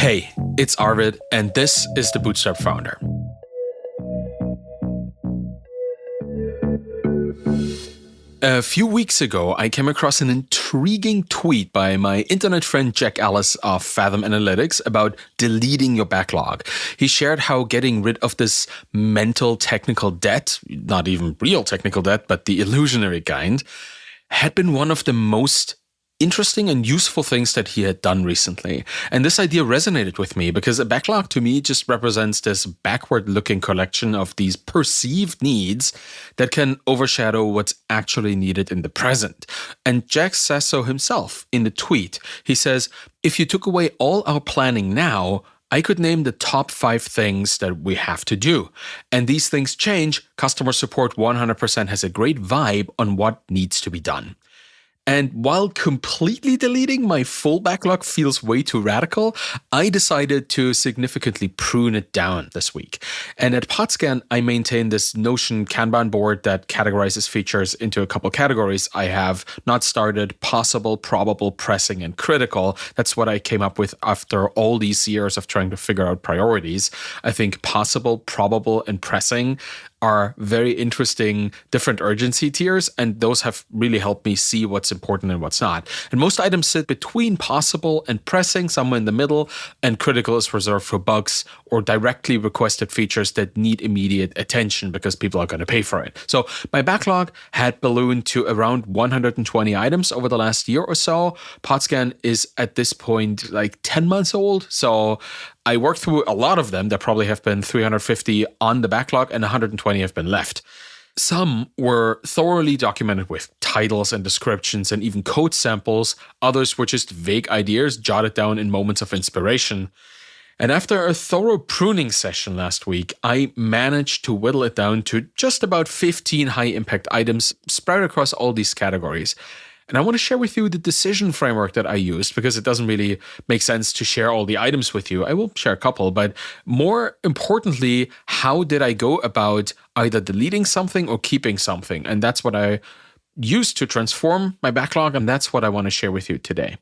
Hey, it's Arvid, and this is the Bootstrapped Founder. A few weeks ago, I came across an intriguing tweet by my internet friend Jack Ellis of Fathom Analytics about deleting your backlog. He shared how getting rid of this mental technical debt, not even real technical debt, but the illusionary kind, had been one of the most interesting and useful things that he had done recently. And this idea resonated with me because a backlog to me just represents this backward-looking collection of these perceived needs that can overshadow what's actually needed in the present. And Jack says so himself in the tweet. He says, if you took away all our planning now, I could name the top 5 things that we have to do. And these things change. Customer support 100% has a great vibe on what needs to be done. And while completely deleting my full backlog feels way too radical, I decided to significantly prune it down this week. And at Podscan, I maintain this Notion Kanban board that categorizes features into a couple categories. I have not started, possible, probable, pressing, and critical. That's what I came up with after all these years of trying to figure out priorities. I think possible, probable, and pressing are very interesting different urgency tiers, and those have really helped me see what's important and what's not. And most items sit between possible and pressing, somewhere in the middle, and critical is reserved for bugs or directly requested features that need immediate attention because people are going to pay for it. So my backlog had ballooned to around 120 items over the last year or so. Podscan is at this point like 10 months old, so I worked through a lot of them. There probably have been 350 on the backlog and 120 have been left. Some were thoroughly documented with titles and descriptions and even code samples. Others were just vague ideas jotted down in moments of inspiration. And after a thorough pruning session last week, I managed to whittle it down to just about 15 high-impact items spread across all these categories. And I want to share with you the decision framework that I used because it doesn't really make sense to share all the items with you. I will share a couple, but more importantly, how did I go about either deleting something or keeping something? And that's what I used to transform my backlog, and that's what I want to share with you today.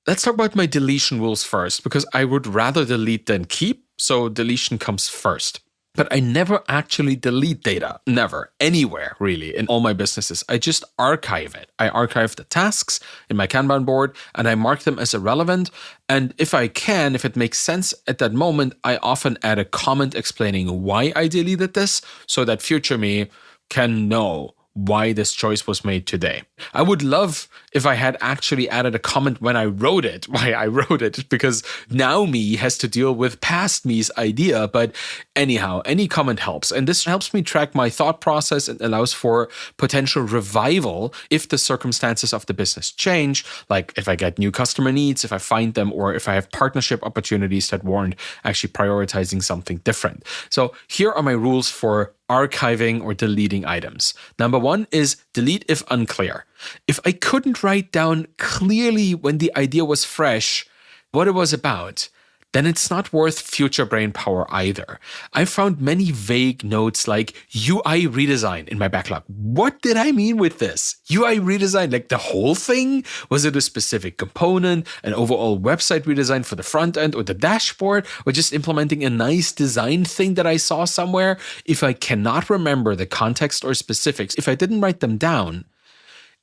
Let's talk about my deletion rules first, because I would rather delete than keep, so deletion comes first. But I never actually delete data, never, anywhere really, in all my businesses. I just archive it. I archive the tasks in my Kanban board and I mark them as irrelevant. And if I can, if it makes sense at that moment, I often add a comment explaining why I deleted this so that future me can know why this choice was made today. I would love if I had actually added a comment when I wrote it, why I wrote it, because now me has to deal with past me's idea. But anyhow, any comment helps. And this helps me track my thought process and allows for potential revival if the circumstances of the business change, like if I get new customer needs, if I find them, or if I have partnership opportunities that warrant actually prioritizing something different. So here are my rules for archiving or deleting items. Number 1 is delete if unclear. If I couldn't write down clearly when the idea was fresh what it was about, then it's not worth future brain power either. I found many vague notes like UI redesign in my backlog. What did I mean with this? UI redesign, like the whole thing? Was it a specific component, an overall website redesign for the front end or the dashboard, or just implementing a nice design thing that I saw somewhere? If I cannot remember the context or specifics, if I didn't write them down,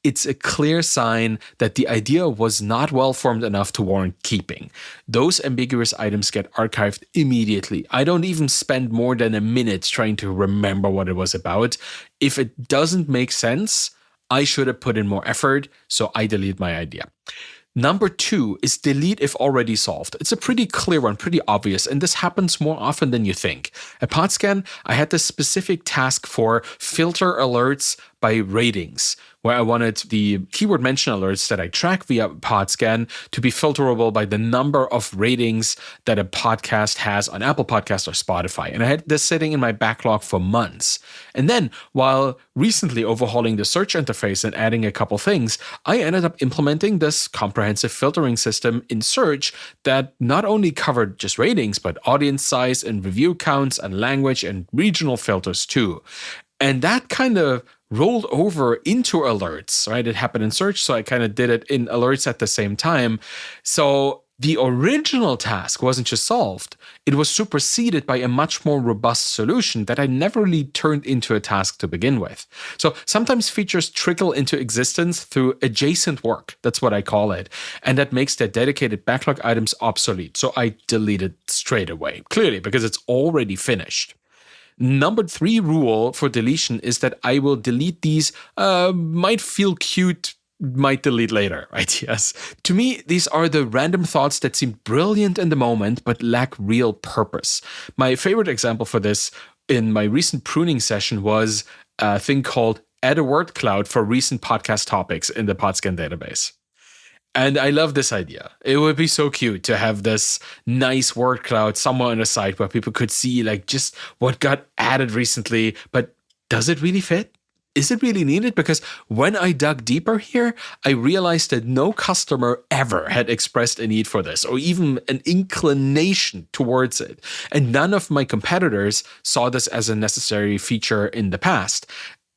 it's a clear sign that the idea was not well formed enough to warrant keeping. Those ambiguous items get archived immediately. I don't even spend more than a minute trying to remember what it was about. If it doesn't make sense, I should have put in more effort, so I delete my idea. Number 2 is delete if already solved. It's a pretty clear one, pretty obvious, and this happens more often than you think. At Podscan, I had this specific task for filter alerts by ratings, where I wanted the keyword mention alerts that I track via Podscan to be filterable by the number of ratings that a podcast has on Apple Podcasts or Spotify. And I had this sitting in my backlog for months. And then, while recently overhauling the search interface and adding a couple things, I ended up implementing this comprehensive filtering system in search that not only covered just ratings, but audience size and review counts and language and regional filters too. And that kind of rolled over into alerts, right? It happened in search, so I kind of did it in alerts at the same time. So The original task wasn't just solved, it was superseded by a much more robust solution that I never really turned into a task to begin with. So sometimes features trickle into existence through adjacent work. That's what I call it. And that makes their dedicated backlog items obsolete. So I delete it straight away, clearly, because it's already finished. Number 3 rule for deletion is that I will delete these might feel cute, might delete later ideas. To me, these are the random thoughts that seem brilliant in the moment but lack real purpose. My favorite example for this in my recent pruning session was a thing called Add a Word Cloud for recent podcast topics in the Podscan database. And I love this idea. It would be so cute to have this nice word cloud somewhere on the site where people could see like just what got added recently. But does it really fit? Is it really needed? Because when I dug deeper here, I realized that no customer ever had expressed a need for this or even an inclination towards it. And none of my competitors saw this as a necessary feature in the past.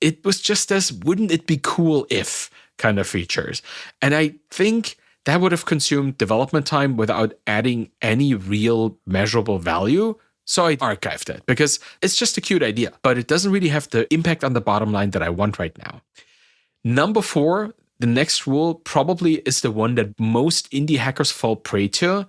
It was just as, wouldn't it be cool if kind of features. And I think that would have consumed development time without adding any real measurable value. So I archived it because it's just a cute idea, but it doesn't really have the impact on the bottom line that I want right now. Number 4, the next rule probably is the one that most indie hackers fall prey to.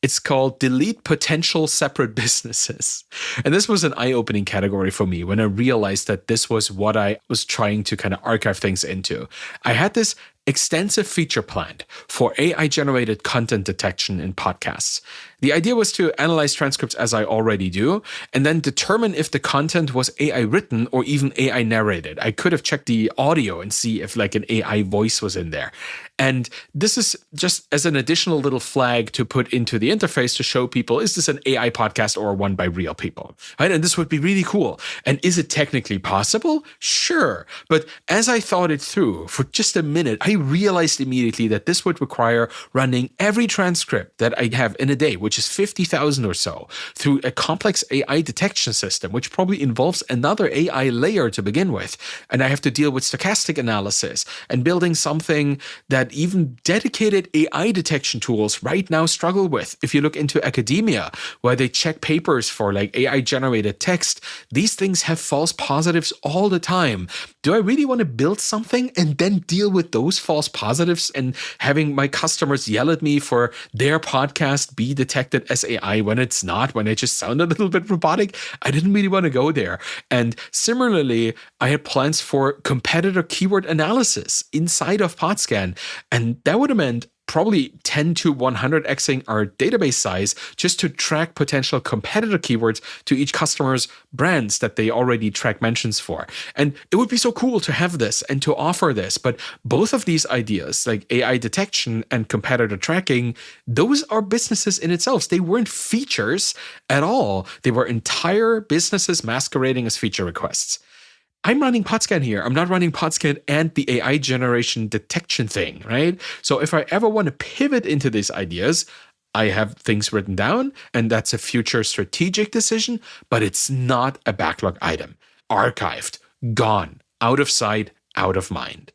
It's called delete potential separate businesses. And this was an eye-opening category for me when I realized that this was what I was trying to kind of archive things into. I had this extensive feature planned for AI-generated content detection in podcasts. The idea was to analyze transcripts as I already do, and then determine if the content was AI written or even AI narrated. I could have checked the audio and see if like an AI voice was in there. And this is just as an additional little flag to put into the interface to show people, is this an AI podcast or one by real people? Right? And this would be really cool. And is it technically possible? Sure. But as I thought it through for just a minute, I realized immediately that this would require running every transcript that I have in a day, which is 50,000 or so, through a complex AI detection system, which probably involves another AI layer to begin with. And I have to deal with stochastic analysis and building something that even dedicated AI detection tools right now struggle with. If you look into academia, where they check papers for like AI generated text, these things have false positives all the time. Do I really want to build something and then deal with those false positives and having my customers yell at me for their podcast be detected as AI when it's not, when it just sounded a little bit robotic? I didn't really want to go there. And similarly, I had plans for competitor keyword analysis inside of Podscan. And that would have meant probably 10 to 100xing our database size just to track potential competitor keywords to each customer's brands that they already track mentions for. And it would be so cool to have this and to offer this. But both of these ideas, like AI detection and competitor tracking, those are businesses in itself. They weren't features at all. They were entire businesses masquerading as feature requests. I'm running Podscan here. I'm not running Podscan and the AI generation detection thing, right? So if I ever want to pivot into these ideas, I have things written down, and that's a future strategic decision, but it's not a backlog item. Archived, gone, out of sight, out of mind.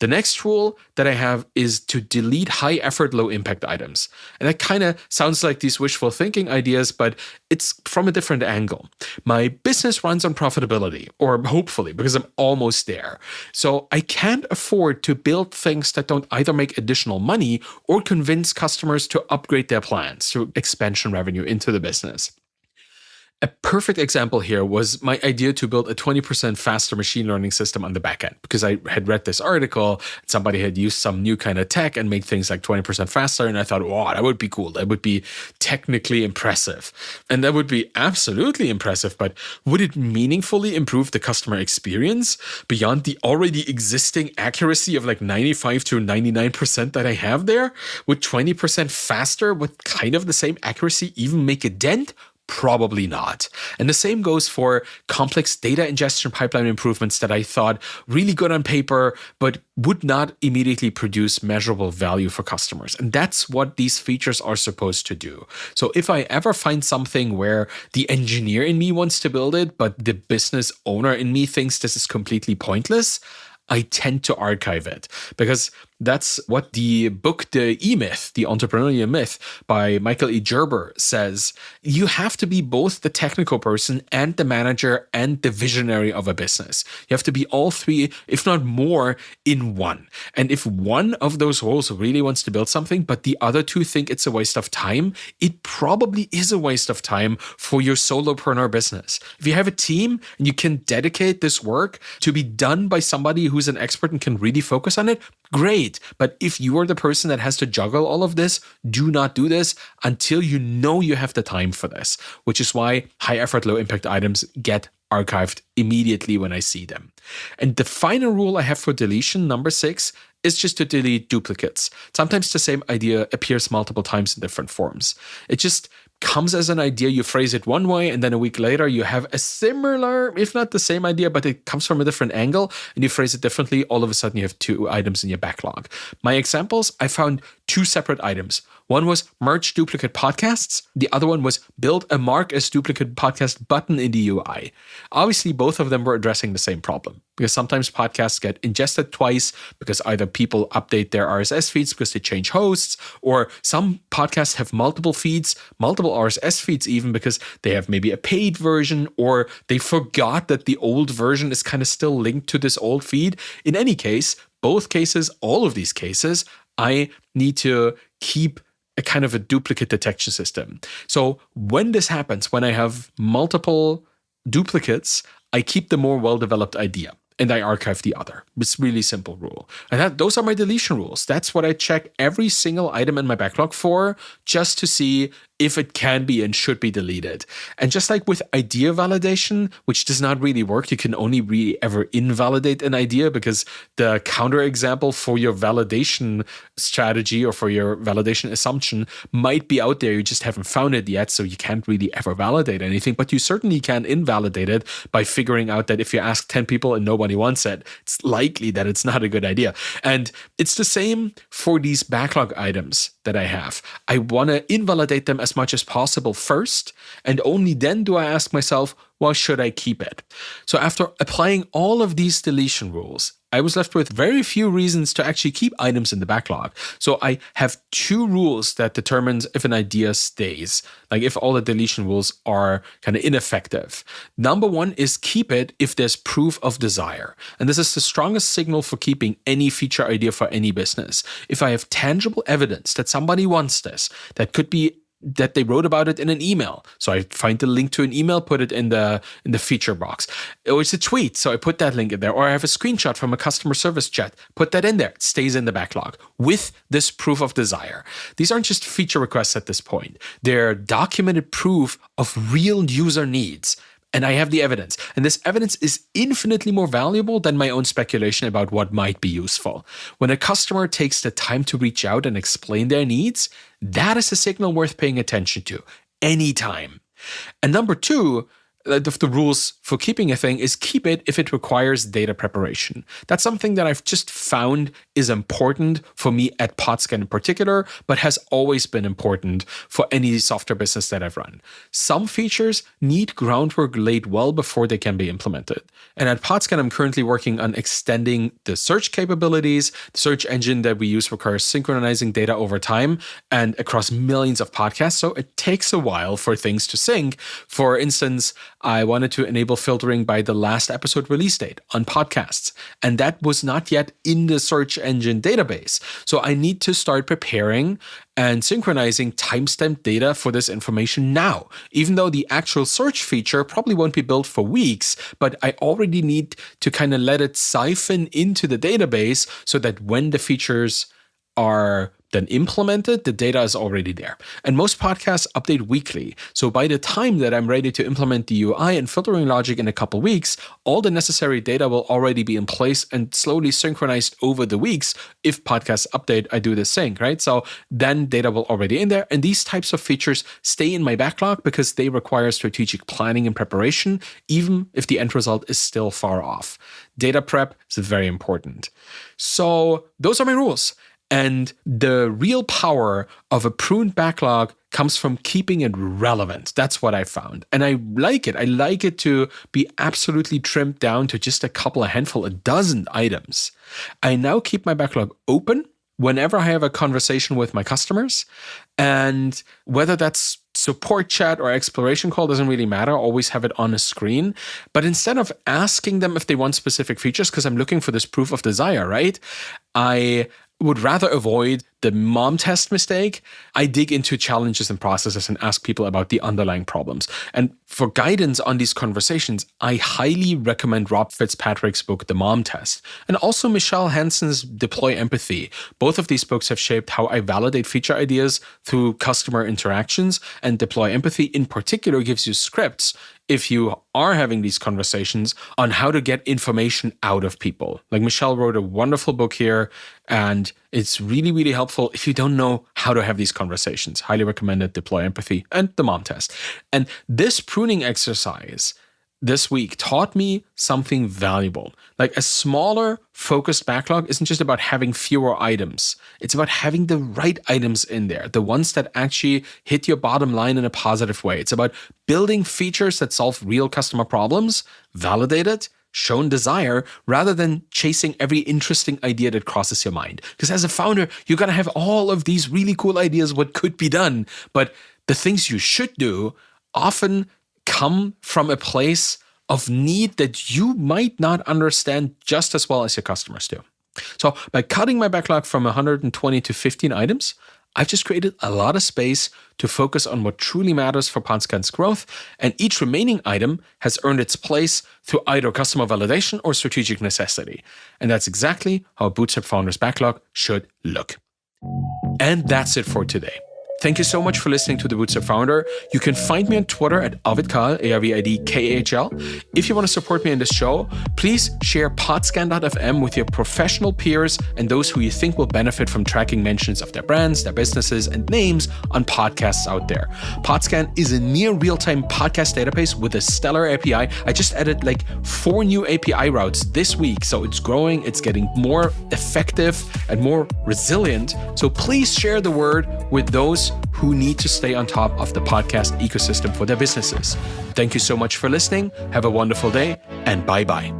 The next rule that I have is to delete high effort, low impact items. And that kind of sounds like these wishful thinking ideas, but it's from a different angle. My business runs on profitability, or hopefully, because I'm almost there. So I can't afford to build things that don't either make additional money or convince customers to upgrade their plans through expansion revenue into the business. A perfect example here was my idea to build a 20% faster machine learning system on the backend, because I had read this article, somebody had used some new kind of tech and made things like 20% faster. And I thought, wow, that would be cool. That would be technically impressive. And that would be absolutely impressive. But would it meaningfully improve the customer experience beyond the already existing accuracy of like 95 to 99% that I have there? Would 20% faster with kind of the same accuracy even make a dent? Probably not. And the same goes for complex data ingestion pipeline improvements that I thought really good on paper, but would not immediately produce measurable value for customers. And that's what these features are supposed to do. So if I ever find something where the engineer in me wants to build it, but the business owner in me thinks this is completely pointless, I tend to archive it, because That's what the book, The E-Myth, The Entrepreneurial Myth by Michael E. Gerber says. You have to be both the technical person and the manager and the visionary of a business. You have to be all three, if not more, in one. And if one of those roles really wants to build something, but the other two think it's a waste of time, it probably is a waste of time for your solopreneur business. If you have a team and you can dedicate this work to be done by somebody who's an expert and can really focus on it, great. But if you are the person that has to juggle all of this, do not do this until you know you have the time for this, which is why high effort, low impact items get archived immediately when I see them. And the final rule I have for deletion, number 6, is just to delete duplicates. Sometimes the same idea appears multiple times in different forms. It just comes as an idea, you phrase it one way, and then a week later you have a similar, if not the same idea, but it comes from a different angle, and you phrase it differently. All of a sudden you have 2 items in your backlog. My examples, I found 2 separate items. One was merge duplicate podcasts. The other one was build a mark as duplicate podcast button in the UI. Obviously, both of them were addressing the same problem, because sometimes podcasts get ingested twice because either people update their RSS feeds because they change hosts, or some podcasts have multiple feeds, multiple RSS feeds even, because they have maybe a paid version, or they forgot that the old version is kind of still linked to this old feed. In any case, both cases, all of these cases, I need to keep a kind of a duplicate detection system. So when this happens, when I have multiple duplicates, I keep the more well-developed idea and I archive the other. It's a really simple rule. And those are my deletion rules. That's what I check every single item in my backlog for, just to see if it can be and should be deleted. And just like with idea validation, which does not really work, you can only really ever invalidate an idea, because the counterexample for your validation strategy or for your validation assumption might be out there. You just haven't found it yet, so you can't really ever validate anything. But you certainly can invalidate it by figuring out that if you ask 10 people and nobody wants it, it's likely that it's not a good idea. And it's the same for these backlog items that I have. I want to invalidate them as much as possible first, and only then do I ask myself, well, should I keep it? So after applying all of these deletion rules, I was left with very few reasons to actually keep items in the backlog. So I have 2 rules that determines if an idea stays, like if all the deletion rules are kind of ineffective. Number 1 is keep it if there's proof of desire. And this is the strongest signal for keeping any feature idea for any business. If I have tangible evidence that somebody wants this, that could be that they wrote about it in an email. So I find the link to an email, put it in the feature box. Or it's a tweet, so I put that link in there. Or I have a screenshot from a customer service chat, put that in there. It stays in the backlog with this proof of desire. These aren't just feature requests at this point. They're documented proof of real user needs. And I have the evidence. And this evidence is infinitely more valuable than my own speculation about what might be useful. When a customer takes the time to reach out and explain their needs, that is a signal worth paying attention to anytime. And number 2, of the rules for keeping a thing is keep it if it requires data preparation. That's something that I've just found is important for me at Podscan in particular, but has always been important for any software business that I've run. Some features need groundwork laid well before they can be implemented. And at Podscan, I'm currently working on extending the search capabilities. The search engine that we use requires synchronizing data over time and across millions of podcasts, so it takes a while for things to sync. For instance, I wanted to enable filtering by the last episode release date on podcasts, and that was not yet in the search engine database. So I need to start preparing and synchronizing timestamp data for this information now, even though the actual search feature probably won't be built for weeks, but I already need to kind of let it siphon into the database so that when the features are then implemented, the data is already there. And most podcasts update weekly. So by the time that I'm ready to implement the UI and filtering logic in a couple weeks, all the necessary data will already be in place and slowly synchronized over the weeks. If podcasts update, I do the sync, right? So then data will already in there. And these types of features stay in my backlog because they require strategic planning and preparation, even if the end result is still far off. Data prep is very important. So those are my rules. And the real power of a pruned backlog comes from keeping it relevant. That's what I found. And I like it. I like it to be absolutely trimmed down to just a handful, a dozen items. I now keep my backlog open whenever I have a conversation with my customers. And whether that's support chat or exploration call doesn't really matter. I always have it on a screen. But instead of asking them if they want specific features, because I'm looking for this proof of desire, right? I would rather avoid the mom test mistake. I dig into challenges and processes and ask people about the underlying problems. And for guidance on these conversations, I highly recommend Rob Fitzpatrick's book, The Mom Test, and also Michelle Hansen's Deploy Empathy. Both of these books have shaped how I validate feature ideas through customer interactions, and Deploy Empathy in particular gives you scripts if you are having these conversations on how to get information out of people. Like Michelle wrote a wonderful book here, and it's really, really helpful if you don't know how to have these conversations. Highly recommended Deploy Empathy and the Mom Test. And this pruning exercise this week taught me something valuable. Like a smaller, focused backlog isn't just about having fewer items. It's about having the right items in there, the ones that actually hit your bottom line in a positive way. It's about building features that solve real customer problems, validated, shown desire, rather than chasing every interesting idea that crosses your mind. Because as a founder, you're going to have all of these really cool ideas what could be done, but the things you should do often come from a place of need that you might not understand just as well as your customers do. So by cutting my backlog from 120 to 15 items, I've just created a lot of space to focus on what truly matters for Podscan's growth, and each remaining item has earned its place through either customer validation or strategic necessity. And that's exactly how a Bootstrapped Founder's backlog should look. And that's it for today. Thank you so much for listening to The Bootstrapped Founder. You can find me on Twitter at Arvidkahl, ARVIDKAHL. If you want to support me in this show, please share Podscan.fm with your professional peers and those who you think will benefit from tracking mentions of their brands, their businesses, and names on podcasts out there. Podscan is a near real-time podcast database with a stellar API. I just added like 4 new API routes this week, so it's growing, it's getting more effective and more resilient. So please share the word with those who need to stay on top of the podcast ecosystem for their businesses. Thank you so much for listening. Have a wonderful day, and bye-bye.